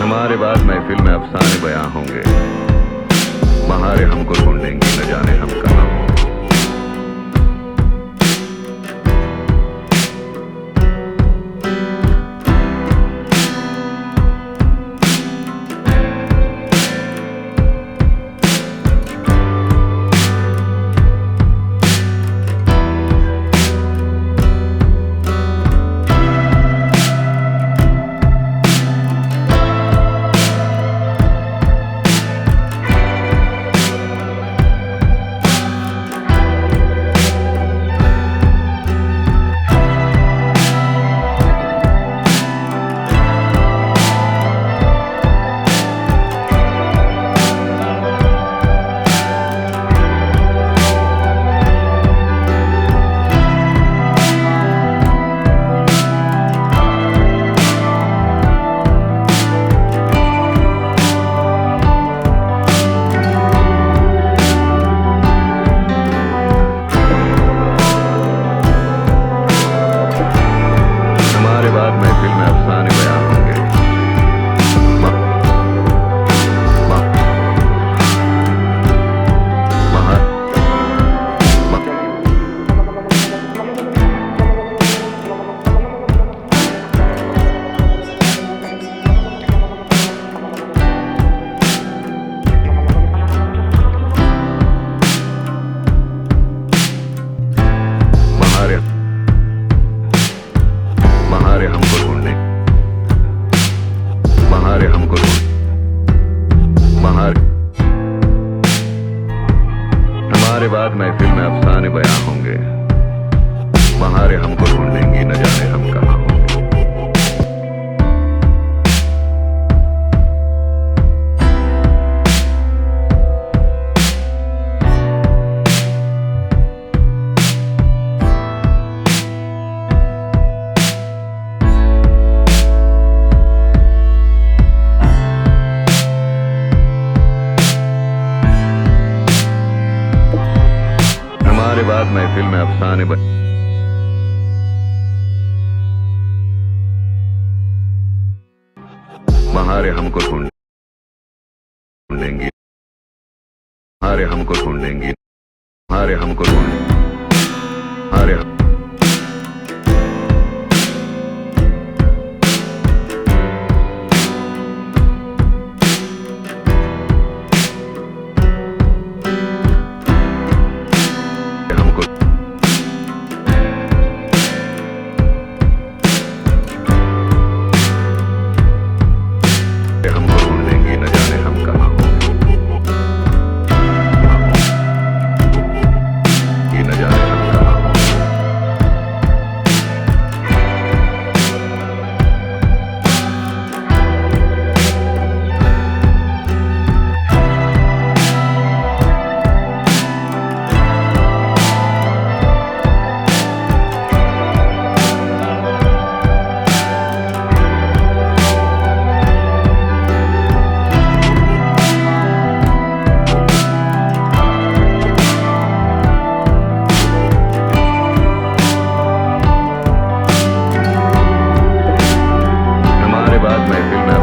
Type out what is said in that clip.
हमारे बाद महफिल में अफसाने बयां होंगे। बहारें हमको ढूंढेंगी, न जाने हम कहाँ होंगे। महफिल में अफसाने बयां होंगे। बहारें हमको ढूंढने, बहारें हमको बहार हमारे बाद महफिल में अफसाने बयां होंगे। बहारें हमको ढूंढेंगी, न जाने हम कहाँ होंगे। हमारे बाद महफिल में अफसाने बहारें हमको ढूंढेंगी, बहारें हमको ढूंढेंगी, बहारें हमको बहारें हमको ढूंढेंगी, न जाने हम कहाँ होंगे। न जाने हम कहाँ होंगे। बाद महफिल में